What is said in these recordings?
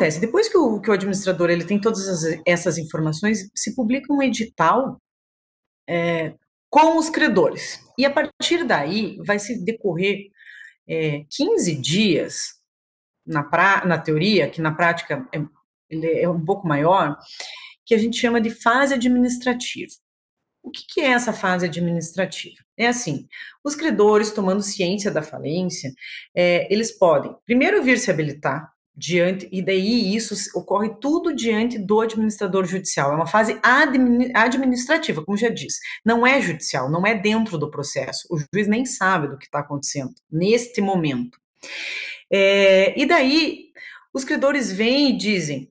acontece? Depois que o administrador ele tem todas essas informações, se publica um edital com os credores. E a partir daí vai se decorrer 15 dias na teoria, que na prática ele é um pouco maior, que a gente chama de fase administrativa. O que é essa fase administrativa? É assim, os credores, tomando ciência da falência, eles podem primeiro vir se habilitar diante, e daí isso ocorre tudo diante do administrador judicial. É uma fase administrativa, como já disse. Não é judicial, não é dentro do processo. O juiz nem sabe do que está acontecendo neste momento. E daí os credores vêm e dizem,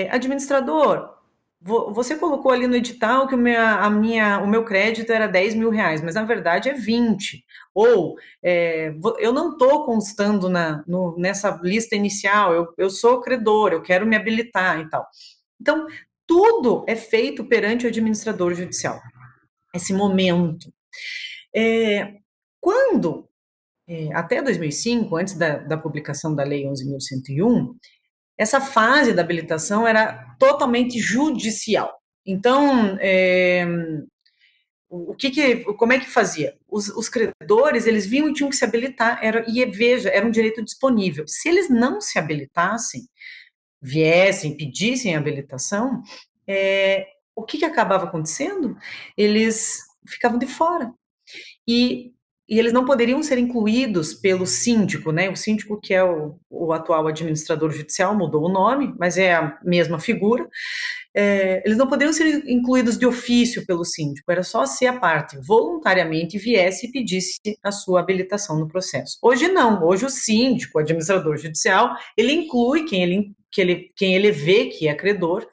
administrador, você colocou ali no edital que o meu crédito era 10 mil reais, mas na verdade é 20. Ou eu não estou constando nessa lista inicial, eu sou credor, eu quero me habilitar e tal. Então, tudo é feito perante o administrador judicial, esse momento. Quando, até 2005, antes da publicação da Lei 11.101, essa fase da habilitação era totalmente judicial. Então, como é que fazia? Os credores, eles vinham e tinham que se habilitar, era um direito disponível. Se eles não se habilitassem, viessem, pedissem a habilitação, o que acabava acontecendo? Eles ficavam de fora. E eles não poderiam ser incluídos pelo síndico, né? O síndico, que é o atual administrador judicial, mudou o nome, mas é a mesma figura. Eles não poderiam ser incluídos de ofício pelo síndico, era só se a parte voluntariamente viesse e pedisse a sua habilitação no processo. Hoje não, hoje o síndico, o administrador judicial, ele inclui quem ele vê que é credor,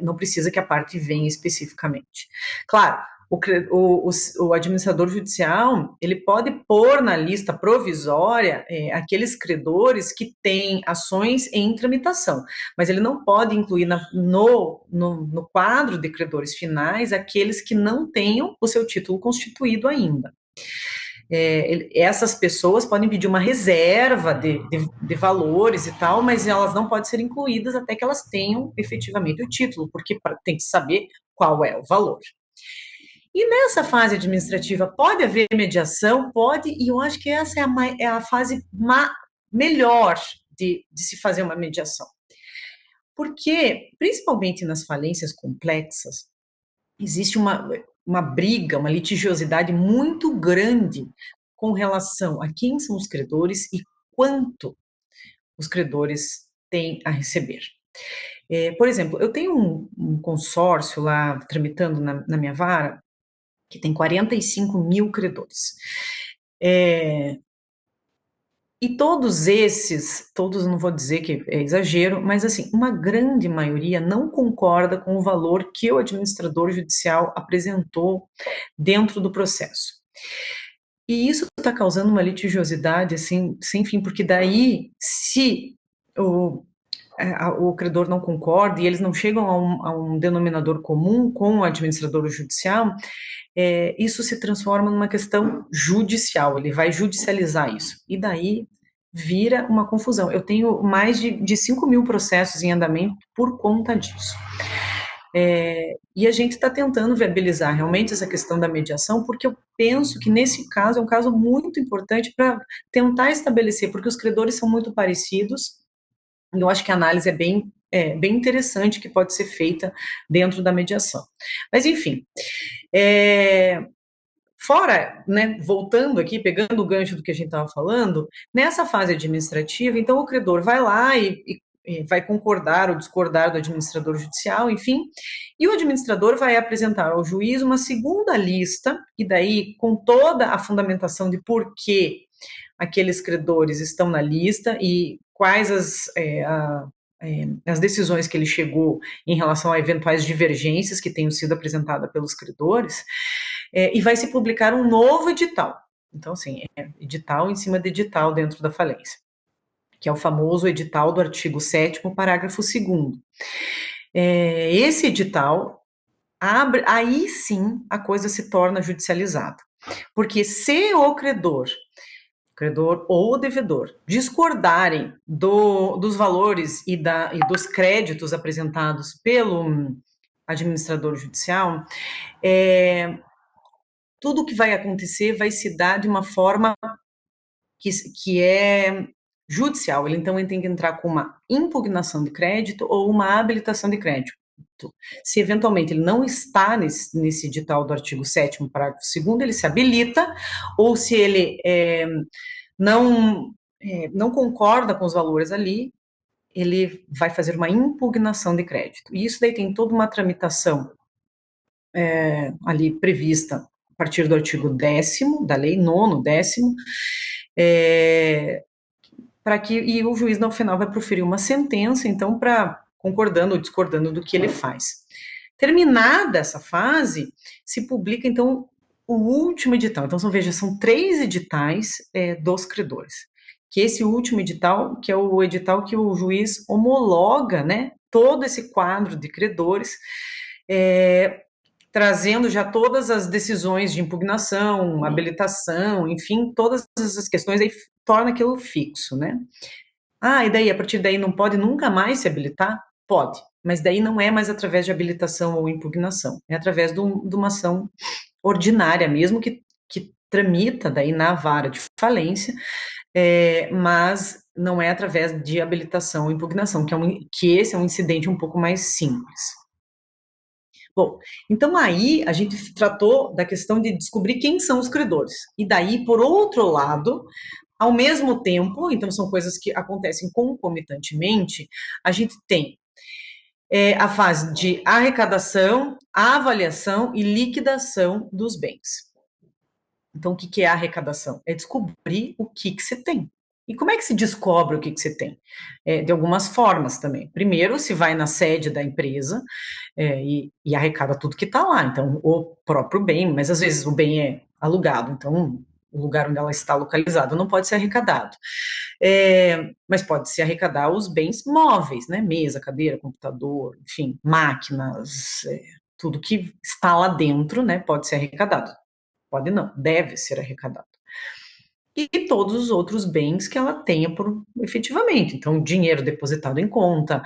não precisa que a parte venha especificamente. Claro, o administrador judicial, ele pode pôr na lista provisória aqueles credores que têm ações em tramitação, mas ele não pode incluir no quadro de credores finais aqueles que não tenham o seu título constituído ainda. Essas pessoas podem pedir uma reserva de valores e tal, mas elas não podem ser incluídas até que elas tenham efetivamente o título, porque tem que saber qual é o valor. E nessa fase administrativa pode haver mediação? Pode, e eu acho que essa é a fase melhor de se fazer uma mediação. Porque, principalmente nas falências complexas, existe uma briga, uma litigiosidade muito grande com relação a quem são os credores e quanto os credores têm a receber. Por exemplo, eu tenho um consórcio lá tramitando na minha vara, que tem 45 mil credores. E todos não vou dizer que é exagero, mas assim, uma grande maioria não concorda com o valor que o administrador judicial apresentou dentro do processo. E isso está causando uma litigiosidade assim, sem fim, porque daí, se o credor não concorda e eles não chegam a um denominador comum com o administrador judicial, isso se transforma numa questão judicial, ele vai judicializar isso. E daí vira uma confusão. Eu tenho mais de 5 mil processos em andamento por conta disso. E a gente está tentando viabilizar realmente essa questão da mediação, porque eu penso que nesse caso é um caso muito importante para tentar estabelecer, porque os credores são muito parecidos, e eu acho que a análise é bem interessante que pode ser feita dentro da mediação. Mas, enfim, fora, né, voltando aqui, pegando o gancho do que a gente estava falando, nessa fase administrativa, então o credor vai lá e vai concordar ou discordar do administrador judicial, enfim, e o administrador vai apresentar ao juiz uma segunda lista, e daí com toda a fundamentação de por que aqueles credores estão na lista e quais as decisões que ele chegou em relação a eventuais divergências que tenham sido apresentadas pelos credores, e vai se publicar um novo edital. Então, assim, edital em cima de edital dentro da falência, que é o famoso edital do artigo 7º, parágrafo 2º. Esse edital abre, aí sim a coisa se torna judicializada. Porque se o credor credor ou devedor, discordarem dos valores e dos créditos apresentados pelo administrador judicial, tudo que vai acontecer vai se dar de uma forma que é judicial. Então, ele tem que entrar com uma impugnação de crédito ou uma habilitação de crédito. Se eventualmente ele não está nesse edital do artigo 7º, parágrafo 2º, ele se habilita, ou se ele não concorda com os valores ali, ele vai fazer uma impugnação de crédito. E isso daí tem toda uma tramitação ali prevista a partir do artigo 10º da lei, 9º, 10º, e o juiz, no final, vai proferir uma sentença, então, concordando ou discordando do que ele faz. Terminada essa fase, se publica, então, o último edital. Então, veja, são 3 editais dos credores. Que esse último edital, que é o edital que o juiz homologa, né, todo esse quadro de credores, trazendo já todas as decisões de impugnação, habilitação, enfim, todas essas questões, aí torna aquilo fixo, né? E daí, a partir daí, não pode nunca mais se habilitar? Pode, mas daí não é mais através de habilitação ou impugnação, é através de uma ação ordinária mesmo, que tramita daí na vara de falência, mas não é através de habilitação ou impugnação, que esse é um incidente um pouco mais simples. Bom, então aí a gente tratou da questão de descobrir quem são os credores. E daí, por outro lado, ao mesmo tempo, então são coisas que acontecem concomitantemente, a gente tem a fase de arrecadação, avaliação e liquidação dos bens. Então, o que é a arrecadação? É descobrir o que você tem. E como é que se descobre o que você tem? De algumas formas também. Primeiro, se vai na sede da empresa e arrecada tudo que está lá. Então, o próprio bem, mas às vezes o bem é alugado, então o lugar onde ela está localizada não pode ser arrecadado. Mas pode se arrecadar os bens móveis, né? Mesa, cadeira, computador, enfim, máquinas, tudo que está lá dentro, né? Pode ser arrecadado. Pode não, deve ser arrecadado. E todos os outros bens que ela tenha efetivamente. Então, dinheiro depositado em conta,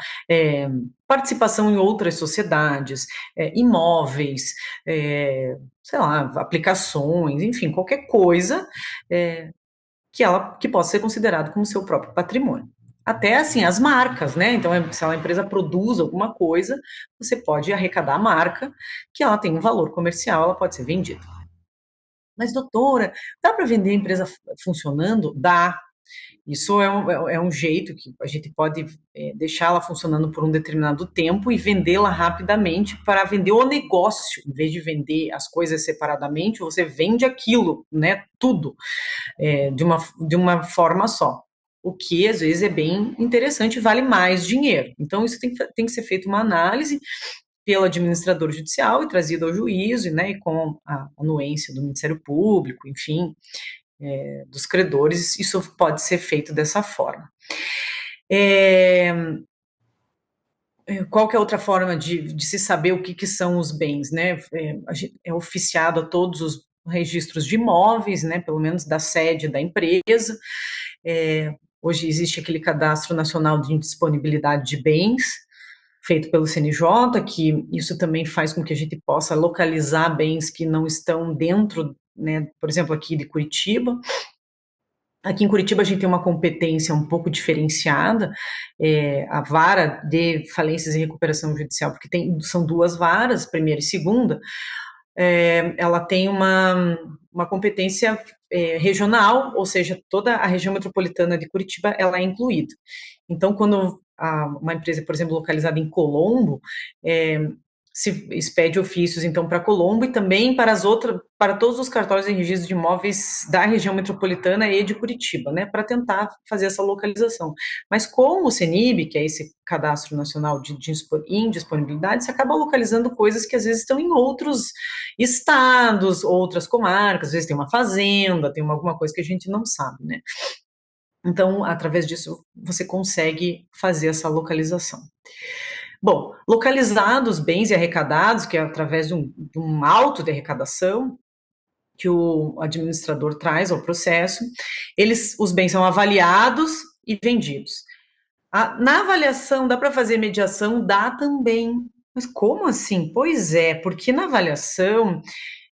participação em outras sociedades, imóveis, sei lá, aplicações, enfim, qualquer coisa que possa ser considerado como seu próprio patrimônio. Até, assim, as marcas, né? Então, se a empresa produz alguma coisa, você pode arrecadar a marca, que ela tem um valor comercial, ela pode ser vendida. Mas, doutora, dá para vender a empresa funcionando? Dá. Isso é um jeito que a gente pode deixá-la funcionando por um determinado tempo e vendê-la rapidamente para vender o negócio. Em vez de vender as coisas separadamente, você vende aquilo, né? Tudo, de uma forma só. O que, às vezes, é bem interessante e vale mais dinheiro. Então, isso tem que ser feito uma análise pelo administrador judicial e trazido ao juízo, né, e com a anuência do Ministério Público, enfim, dos credores, isso pode ser feito dessa forma. Qual que é outra forma de se saber o que são os bens, né? É oficiado a todos os registros de imóveis, né, pelo menos da sede da empresa. Hoje existe aquele Cadastro Nacional de Indisponibilidade de Bens, feito pelo CNJ, que isso também faz com que a gente possa localizar bens que não estão dentro, né, por exemplo, aqui de Curitiba. Aqui em Curitiba a gente tem uma competência um pouco diferenciada, a vara de falências e recuperação judicial, porque são 2 varas, primeira e segunda, ela tem uma competência regional, ou seja, toda a região metropolitana de Curitiba, ela é incluída. Então, quando uma empresa, por exemplo, localizada em Colombo, se expede ofícios, então, para Colombo e também para todos os cartórios e registros de imóveis da região metropolitana e de Curitiba, né, para tentar fazer essa localização. Mas com o CENIB, que é esse Cadastro Nacional de Indisponibilidade, você acaba localizando coisas que às vezes estão em outros estados, outras comarcas, às vezes tem uma fazenda, tem alguma coisa que a gente não sabe, né. Então, através disso, você consegue fazer essa localização. Bom, localizados bens e arrecadados, que é através de um auto de arrecadação, que o administrador traz ao processo. Os bens são avaliados e vendidos. Na avaliação, dá para fazer mediação? Dá também. Mas como assim? Pois é, porque na avaliação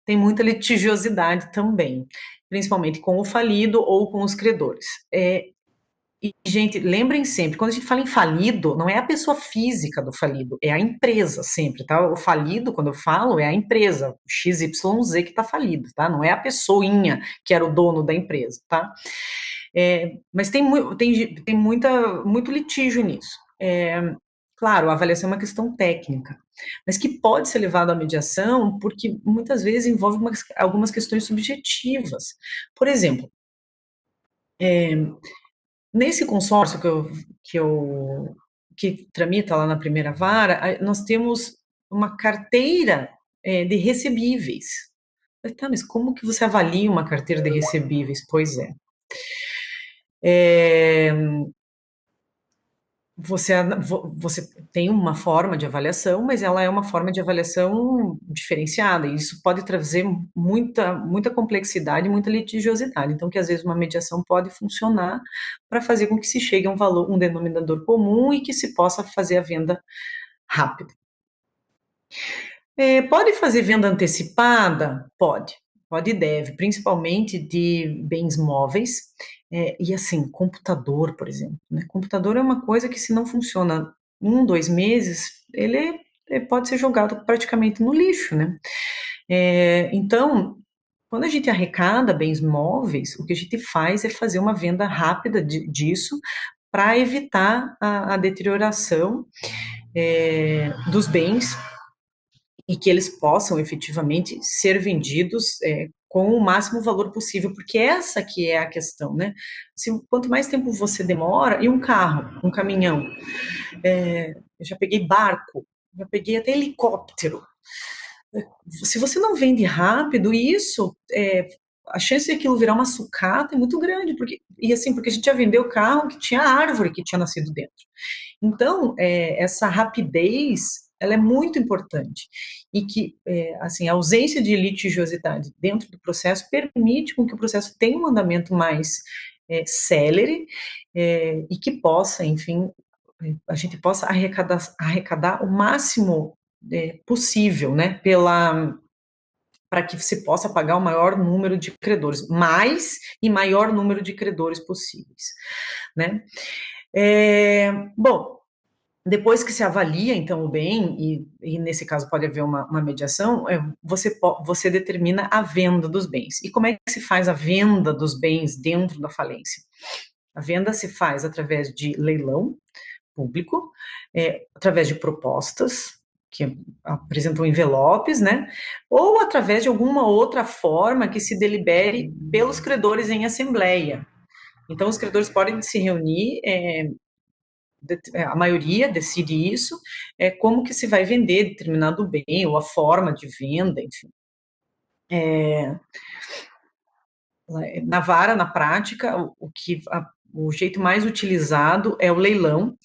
tem muita litigiosidade também, principalmente com o falido ou com os credores. E, gente, lembrem sempre, quando a gente fala em falido, não é a pessoa física do falido, é a empresa sempre, tá? O falido, quando eu falo, é a empresa, o XYZ que está falido, tá? Não é a pessoinha que era o dono da empresa, tá? Mas tem muito litígio nisso. Claro, a avaliação é uma questão técnica, mas que pode ser levado à mediação porque muitas vezes envolve algumas questões subjetivas. Por exemplo, nesse consórcio que tramita lá na primeira vara, nós temos uma carteira de recebíveis. Tá, mas como que você avalia uma carteira de recebíveis? Pois é. Você tem uma forma de avaliação, mas ela é uma forma de avaliação diferenciada, e isso pode trazer muita complexidade, muita litigiosidade. Então, que às vezes uma mediação pode funcionar para fazer com que se chegue a um valor, um denominador comum e que se possa fazer a venda rápida. Pode fazer venda antecipada? Pode e deve, principalmente de bens móveis. E assim, computador, por exemplo, né? Computador é uma coisa que se não funciona 2 meses, ele pode ser jogado praticamente no lixo, né? Então, quando a gente arrecada bens móveis, o que a gente faz é fazer uma venda rápida disso para evitar a deterioração dos bens e que eles possam efetivamente ser vendidos com o máximo valor possível, porque essa que é a questão, né? Quanto mais tempo você demora, e um carro, um caminhão, eu já peguei barco, já peguei até helicóptero. Se você não vende rápido, a chance de aquilo virar uma sucata é muito grande, porque a gente já vendeu carro que tinha árvore que tinha nascido dentro. Então, essa rapidez, ela é muito importante e que, assim, a ausência de litigiosidade dentro do processo permite com que o processo tenha um andamento mais célere e que possa, enfim, a gente possa arrecadar o máximo possível, né, para que se possa pagar o maior número de credores, mais e maior número de credores possíveis, né? Bom, depois que se avalia, então, o bem, e nesse caso pode haver uma mediação, você determina a venda dos bens. E como é que se faz a venda dos bens dentro da falência? A venda se faz através de leilão público, através de propostas, que apresentam envelopes, né? Ou através de alguma outra forma que se delibere pelos credores em assembleia. Então, os credores podem se reunir, a maioria decide isso, como que se vai vender determinado bem, ou a forma de venda, enfim. Na vara, na prática, o jeito mais utilizado é o leilão,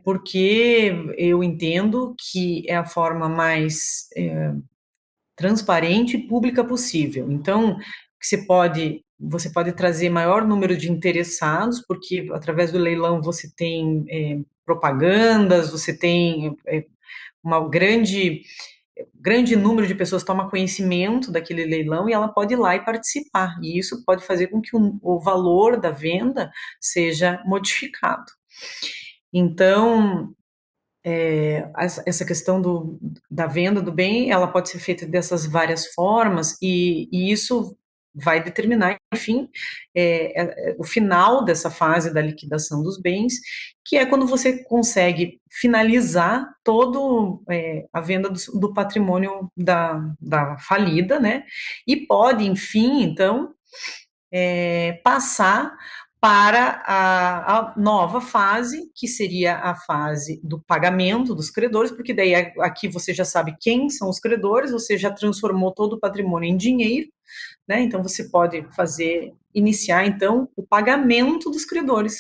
porque eu entendo que é a forma mais transparente e pública possível. Então, você pode trazer maior número de interessados, porque através do leilão você tem propagandas, você tem uma grande número de pessoas toma conhecimento daquele leilão e ela pode ir lá e participar. E isso pode fazer com que o valor da venda seja modificado. Então, essa questão da venda do bem, ela pode ser feita dessas várias formas e isso vai determinar, enfim, o final dessa fase da liquidação dos bens, que é quando você consegue finalizar todo a venda do patrimônio da falida, né? E pode, enfim, então, passar para a nova fase, que seria a fase do pagamento dos credores, porque daí aqui você já sabe quem são os credores, você já transformou todo o patrimônio em dinheiro, né? Então você pode iniciar então o pagamento dos credores.